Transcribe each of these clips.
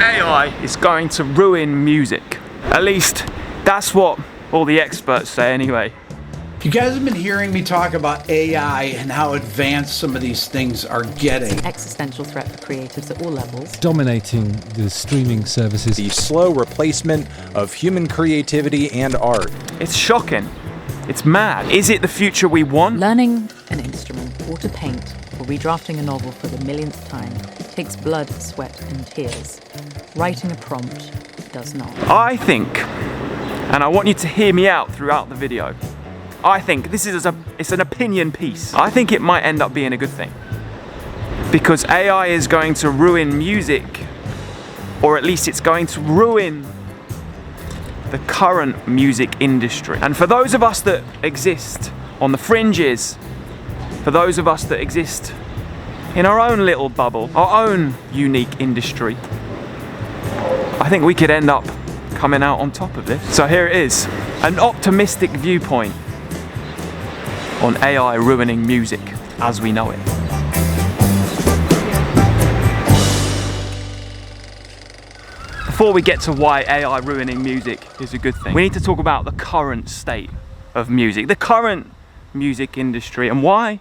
AI is going to ruin music. At least that's what all the experts say anyway. You guys have been hearing me talk about AI and how advanced some of these things are getting. It's an existential threat for creatives at all levels. Dominating the streaming services. The slow replacement of human creativity and art. It's shocking. It's mad. Is it the future we want? Learning an instrument, or to paint, or redrafting a novel for the millionth time takes blood, sweat, and tears. Writing a prompt does not. I think, and I want you to hear me out throughout the video, I think this is it's an opinion piece. I think it might end up being a good thing. Because AI is going to ruin music, or at least it's going to ruin the current music industry. And for those of us that exist on the fringes, for those of us that exist in our own little bubble, our own unique industry, I think we could end up coming out on top of this. So here it is, an optimistic viewpoint on AI ruining music as we know it. Before we get to why AI ruining music is a good thing, we need to talk about the current state of music, the current music industry, and why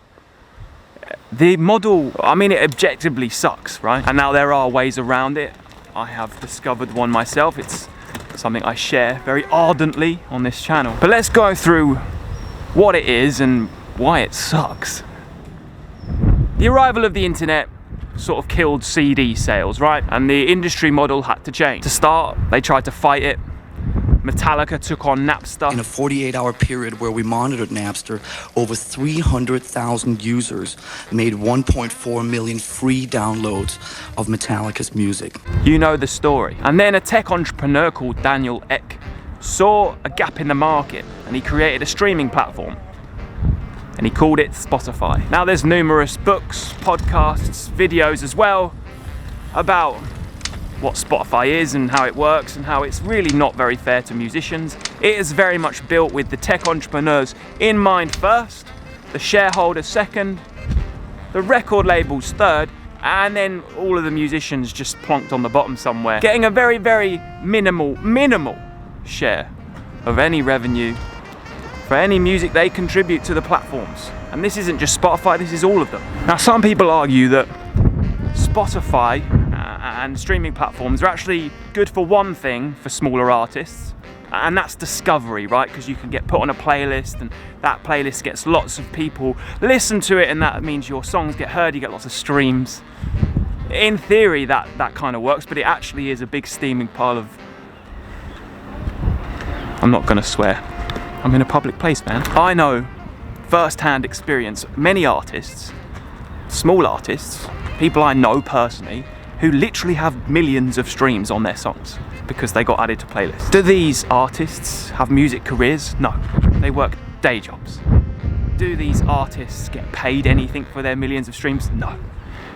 the model, I mean, it objectively sucks, right? And now there are ways around it. I have discovered one myself. It's something I share very ardently on this channel. But let's go through what it is and why it sucks. The arrival of the internet sort of killed CD sales, right? And the industry model had to change. To start, they tried to fight it. Metallica took on Napster. In a 48-hour period where we monitored Napster, over 300,000 users made 1.4 million free downloads of Metallica's music. You know the story. And then a tech entrepreneur called Daniel Ek saw a gap in the market and he created a streaming platform. And he called it Spotify. Now there's numerous books, podcasts, videos as well about what Spotify is and how it works and how it's really not very fair to musicians. It is very much built with the tech entrepreneurs in mind first, the shareholders second, the record labels third, and then all of the musicians just plonked on the bottom somewhere, getting a very, very minimal share of any revenue for any music they contribute to the platforms. And this isn't just Spotify, this is all of them. Now some people argue that Spotify and streaming platforms are actually good for one thing for smaller artists, and that's discovery, right? Because you can get put on a playlist and that playlist gets lots of people listen to it, and that means your songs get heard, you get lots of streams. In theory that kind of works, but it actually is a big steaming pile of... I'm not gonna swear. I'm in a public place, man. I know first-hand experience many artists, small artists, people I know personally, who literally have millions of streams on their songs because they got added to playlists. Do these artists have music careers? No, they work day jobs. Do these artists get paid anything for their millions of streams? No.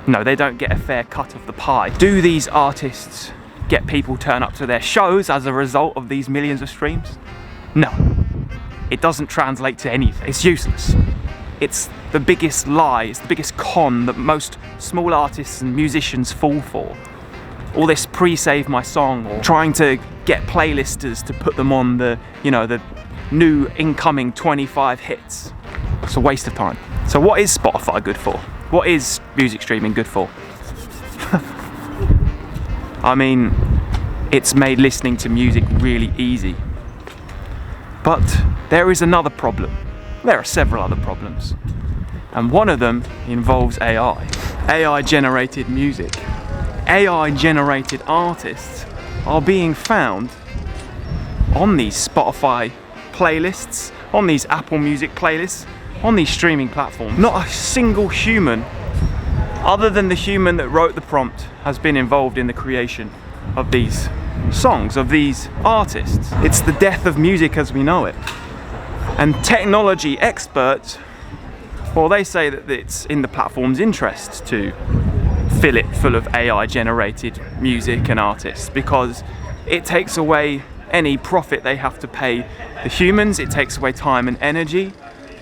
No, they don't get a fair cut of the pie. Do these artists get people turn up to their shows as a result of these millions of streams? No. It doesn't translate to anything. It's useless. It's the biggest lie, it's the biggest con that most small artists and musicians fall for. All this pre-save my song, or trying to get playlisters to put them on the, the new incoming 25 hits. It's a waste of time. So what is Spotify good for? What is music streaming good for? I mean, it's made listening to music really easy. But there is another problem. There are several other problems. And one of them involves AI. AI-generated music. AI-generated artists are being found on these Spotify playlists, on these Apple Music playlists, on these streaming platforms. Not a single human, other than the human that wrote the prompt, has been involved in the creation of these songs, of these artists. It's the death of music as we know it. And technology experts, well, they say that it's in the platform's interest to fill it full of AI-generated music and artists because it takes away any profit they have to pay the humans, it takes away time and energy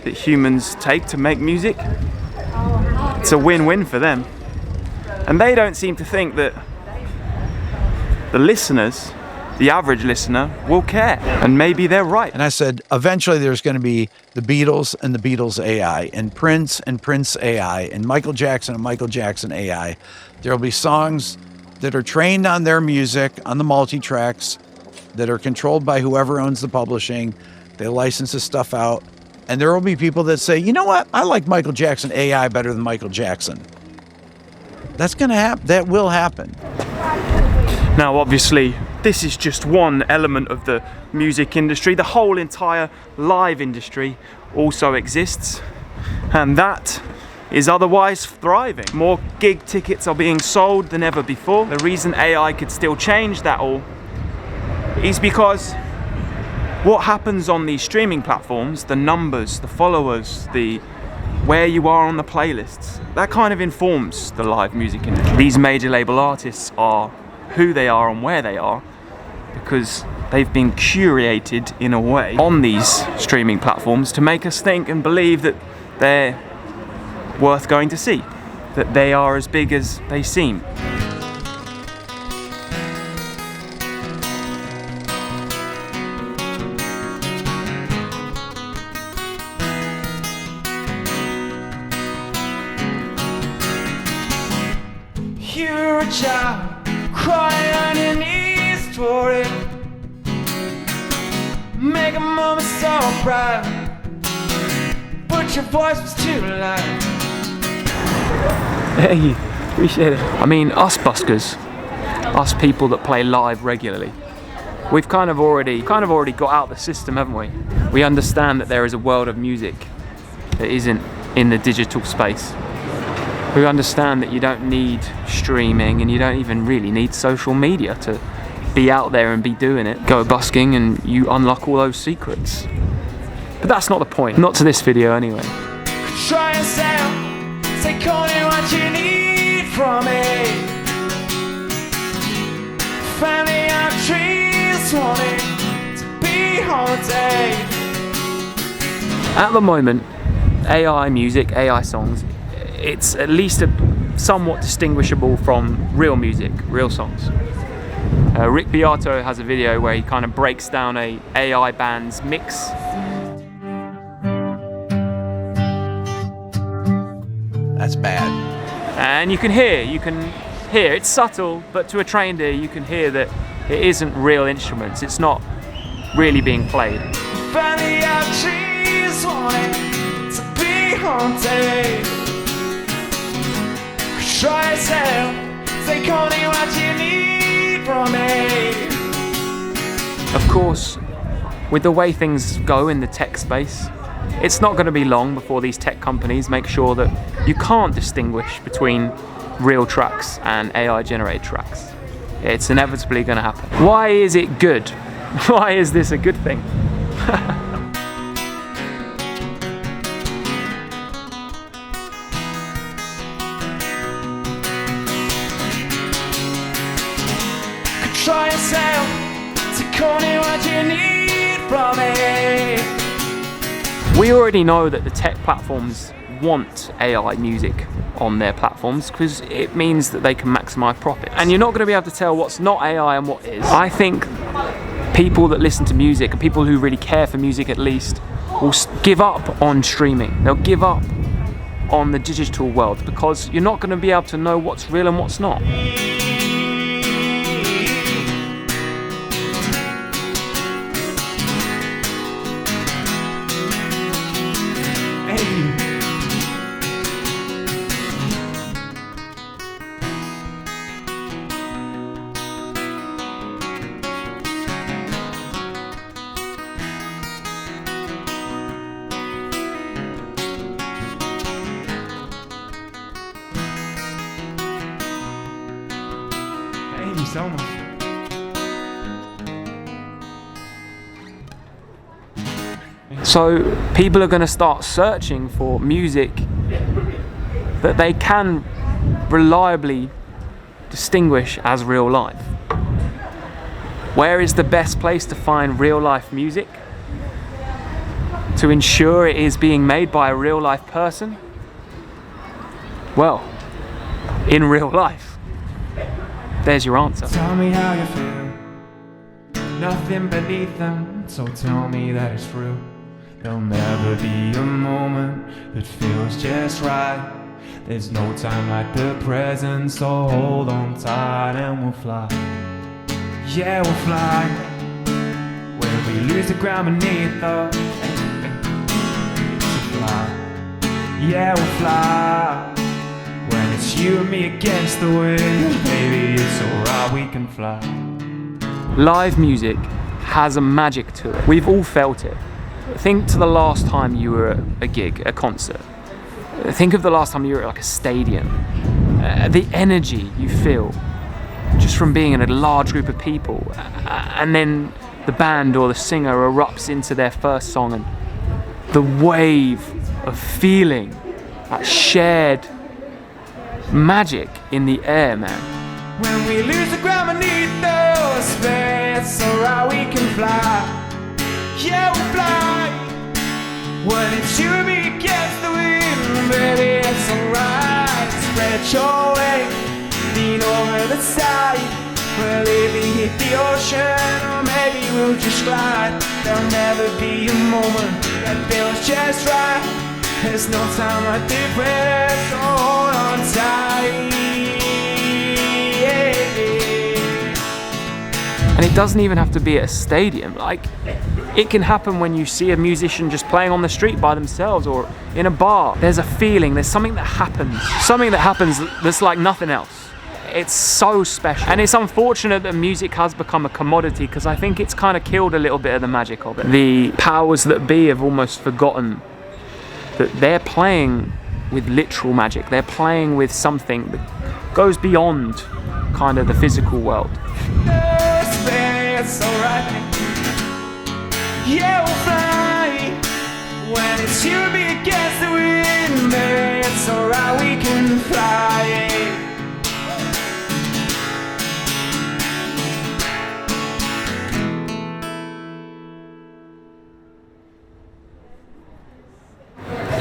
that humans take to make music. It's a win-win for them. And they don't seem to think that the listeners, the average listener, will care. And maybe they're right. And I said, eventually there's going to be the Beatles and the Beatles AI, and Prince AI, and Michael Jackson and Michael Jackson AI. There'll be songs that are trained on their music, on the multi-tracks, that are controlled by whoever owns the publishing. They license this stuff out. And there will be people that say, you know what? I like Michael Jackson AI better than Michael Jackson. That's going to happen. That will happen. Now, obviously, this is just one element of the music industry. The whole entire live industry also exists, and that is otherwise thriving. More gig tickets are being sold than ever before. The reason AI could still change that all is because what happens on these streaming platforms, the numbers, the followers, the where you are on the playlists, that kind of informs the live music industry. These major label artists are who they are and where they are because they've been curated in a way on these streaming platforms to make us think and believe that they're worth going to see, that they are as big as they seem. You're a child crying on your knees for it. Make a mama so proud, but your voice was too loud. Hey, appreciate it. I mean, us buskers, us people that play live regularly, we've kind of already got out the system, haven't we? We understand that there is a world of music that isn't in the digital space. We understand that you don't need streaming and you don't even really need social media to be out there and be doing it. Go busking and you unlock all those secrets. But that's not the point. Not to this video anyway. Try yourself, take only what you need from me. Family on trees wanting to be haunted. At the moment, AI music, AI songs, it's at least somewhat distinguishable from real music, real songs. Rick Beato has a video where he kind of breaks down a AI band's mix. That's bad. And you can hear, it's subtle, but to a trained ear you can hear that it isn't real instruments, it's not really being played. Family on trees wanting to be haunted. Try yourself, take only what you need from me. Of course, with the way things go in the tech space, it's not going to be long before these tech companies make sure that you can't distinguish between real tracks and AI generated tracks. It's inevitably going to happen. Why is it good? Why is this a good thing? Try yourself, take only what you need from me. We already know that the tech platforms want AI music on their platforms because it means that they can maximize profit. And you're not going to be able to tell what's not AI and what is. I think people that listen to music, and people who really care for music at least, will give up on streaming. They'll give up on the digital world because you're not going to be able to know what's real and what's not. Thank you so much. So people are going to start searching for music that they can reliably distinguish as real life. Where is the best place to find real life music? To ensure it is being made by a real life person? Well, in real life. there's your answer. Tell me how you feel. Nothing beneath them, so tell me that it's true. There'll never be a moment that feels just right. There's no time like the present, so hold on tight and we'll fly. Yeah, we'll fly. Where we lose the ground beneath us. To fly. Yeah, we'll fly. When it's you and me against the wind, baby, it's alright, we can fly. Live music has a magic to it. We've all felt it. Think to the last time you were at a gig, a concert. Think of the last time you were at like a stadium. The energy you feel just from being in a large group of people, and then the band or the singer erupts into their first song, and the wave of feeling, that shared magic in the air, man. When we lose the ground beneath us, it's alright, we can fly. Yeah, we'll fly. When it's you and me against the wind, baby, it's alright. Spread your wings, lean over the side. We'll maybe hit the ocean, or maybe we'll just glide. There'll never be a moment that feels just right. There's no time like this, so hold on tight. And it doesn't even have to be at a stadium. Like, it can happen when you see a musician just playing on the street by themselves or in a bar. There's a feeling, there's something that happens that's like nothing else. It's so special. And it's unfortunate that music has become a commodity, because I think it's kind of killed a little bit of the magic of it. The powers that be have almost forgotten that they're playing with literal magic. They're playing with something that goes beyond kind of the physical world. It's alright. Yeah, we'll fly. When it's you and me against the wind, baby, it's alright, we can fly.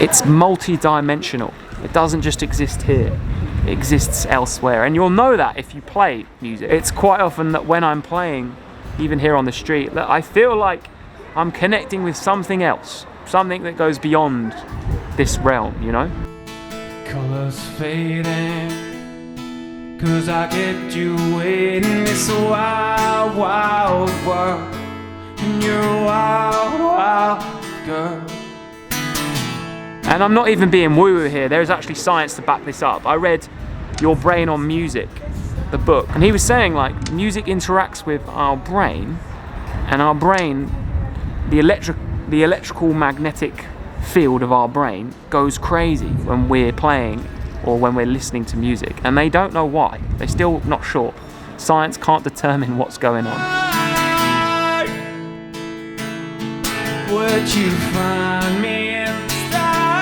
It's multi-dimensional. It doesn't just exist here. It exists elsewhere. And you'll know that if you play music. It's quite often that when I'm playing, even here on the street, that I feel like I'm connecting with something else. Something that goes beyond this realm, you know? Colors fading, 'cause I kept you waiting. It's a wild, wild world, and you're a wild, wild girl. And I'm not even being woo-woo here. There's actually science to back this up. I read Your Brain on Music, the book, and he was saying like music interacts with our brain, and our brain, the electrical magnetic field of our brain goes crazy when we're playing or when we're listening to music, and they don't know why. They're still not sure. Science can't determine what's going on. Would you find me in the stars?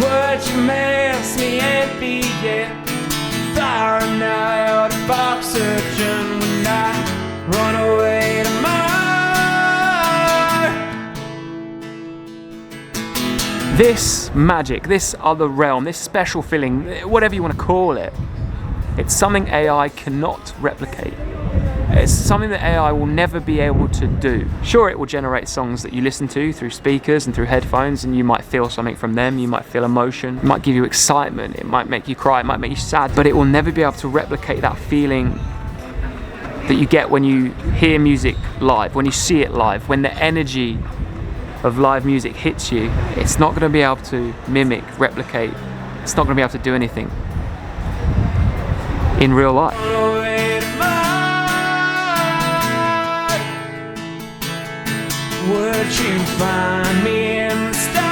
Would you miss me and be far out of oxygen when I run away to Mars? This magic, this other realm, this special feeling, whatever you want to call it, it's something AI cannot replicate. It's something that AI will never be able to do. Sure, it will generate songs that you listen to through speakers and through headphones, and you might feel something from them, you might feel emotion, it might give you excitement, it might make you cry, it might make you sad, but it will never be able to replicate that feeling that you get when you hear music live, when you see it live, when the energy of live music hits you. It's not going to be able to mimic, replicate, it's not going to be able to do anything in real life. Would you find me in the stars?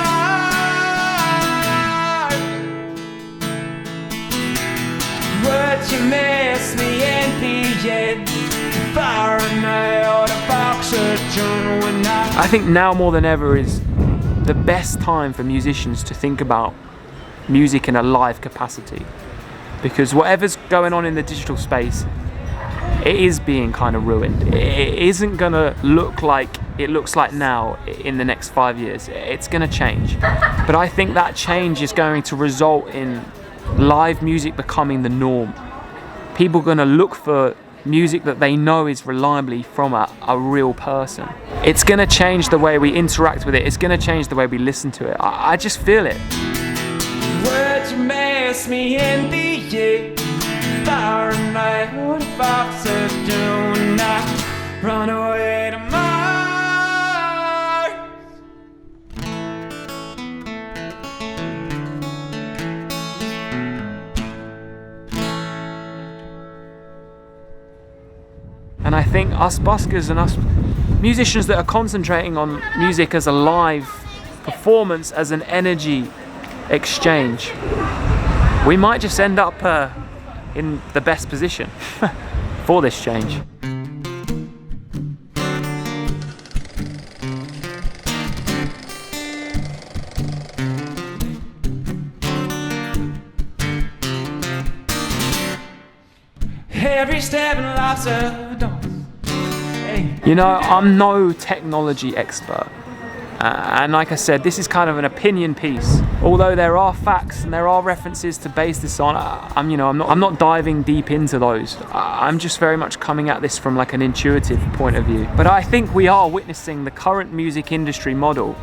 Would you miss me and be far out of oxygen when I think now more than ever is the best time for musicians to think about music in a live capacity, because whatever's going on in the digital space it is being kind of ruined. It isn't gonna look like it looks like now in the next 5 years. It's gonna change. But I think that change is going to result in live music becoming the norm. People are gonna look for music that they know is reliably from a real person. It's gonna change the way we interact with it. It's gonna change the way we listen to it. I just feel it. Would you mess me in the air? Fire and night, what if I said do not run away to Mars? And I think us buskers and us musicians that are concentrating on music as a live performance, as an energy exchange, we might just end up in the best position for this change. Every step in life's a dance. Hey. You know, I'm no technology expert. And like I said, this is kind of an opinion piece. Although there are facts and there are references to base this on, I'm not diving deep into those. I'm just very much coming at this from like an intuitive point of view. But I think we are witnessing the current music industry model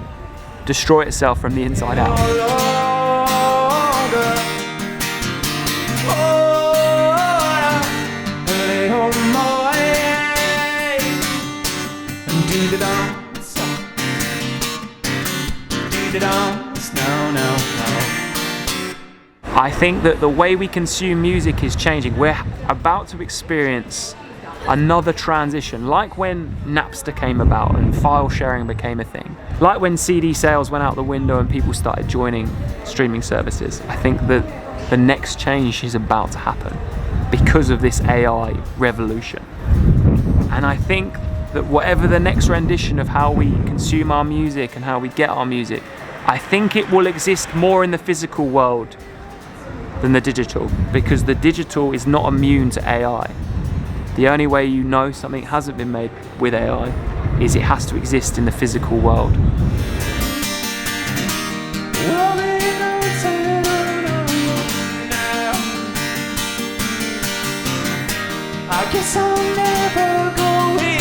destroy itself from the inside out. I think that the way we consume music is changing. We're about to experience another transition, like when Napster came about and file sharing became a thing. Like when CD sales went out the window and people started joining streaming services. I think that the next change is about to happen because of this AI revolution. And I think that whatever the next rendition of how we consume our music and how we get our music, I think it will exist more in the physical world than the digital, because the digital is not immune to AI. The only way you know something hasn't been made with AI is it has to exist in the physical world. I guess I'll never go in.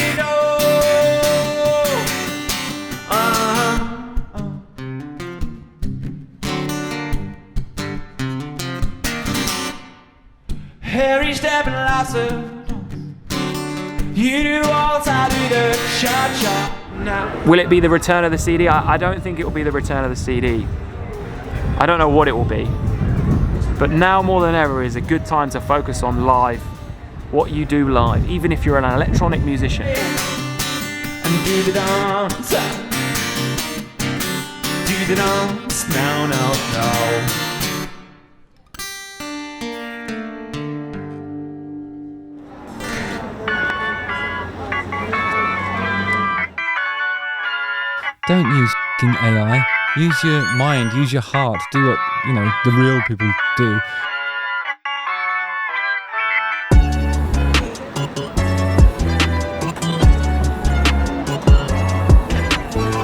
Every step in life's a dance. You do all I do the cha-cha now. Will it be the return of the CD? I don't think it will be the return of the CD. I don't know what it will be. But now more than ever is a good time to focus on live. What you do live, even if you're an electronic musician. And do the dance. Do the dance. No, no, no. Don't use AI. Use your mind, use your heart. Do what, the real people do.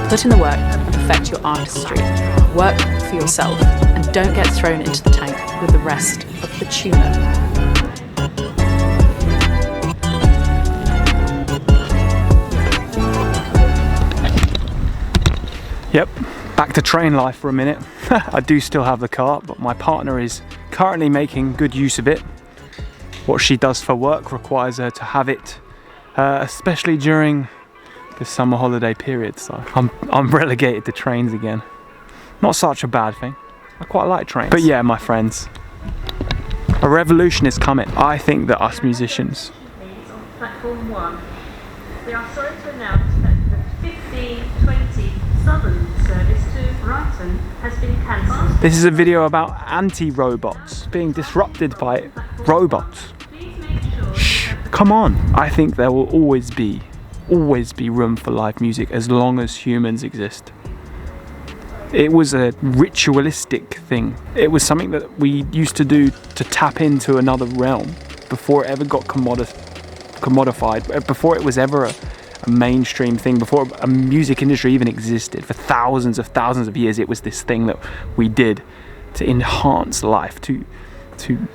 Put in the work and perfect your artistry. Work for yourself and don't get thrown into the tank with the rest of the tuna. Yep, back to train life for a minute. I do still have the car, but my partner is currently making good use of it. What she does for work requires her to have it, especially during the summer holiday period, so I'm relegated to trains again. Not such a bad thing. I quite like trains. But yeah, my friends, a revolution is coming. I think that us musicians. On platform 1, we are sorry to announce that the 1520 Southern service to Brighton has been cancelled. This is a video about anti-robots being disrupted by robots. Please make sure. Shh, come on. I think there will always be room for live music as long as humans exist. It was a ritualistic thing. It was something that we used to do to tap into another realm before it ever got commodified, before it was ever a mainstream thing, before a music industry even existed. For thousands of years, it was this thing that we did to enhance life, to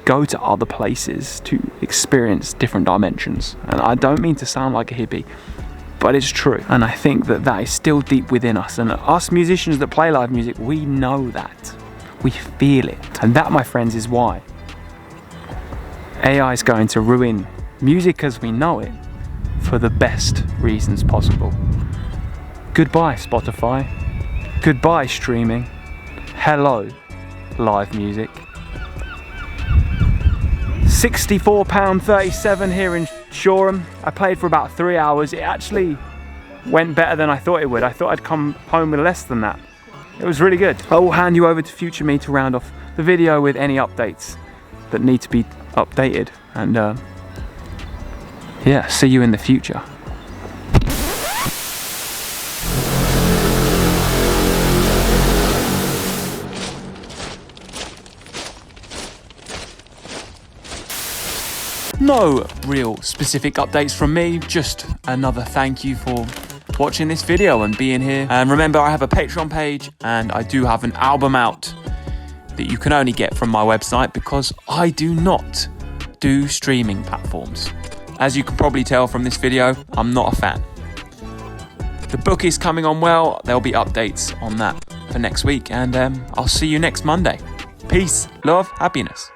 go to other places, to experience different dimensions. And I don't mean to sound like a hippie, but it's true. And I think that that is still deep within us. And us musicians that play live music, we know that. We feel it. And that, my friends, is why AI is going to ruin music as we know it for the best reasons possible. Goodbye, Spotify. Goodbye, streaming. Hello, live music. £64.37 here in Shoreham. I played for about 3 hours. It actually went better than I thought it would. I thought I'd come home with less than that. It was really good. I will hand you over to Future Me to round off the video with any updates that need to be updated. And yeah, see you in the future. No real specific updates from me, just another thank you for watching this video and being here. And remember, I have a Patreon page and I do have an album out that you can only get from my website because I do not do streaming platforms. As you can probably tell from this video, I'm not a fan. The book is coming on well. There'll be updates on that for next week, and I'll see you next Monday. Peace, love, happiness.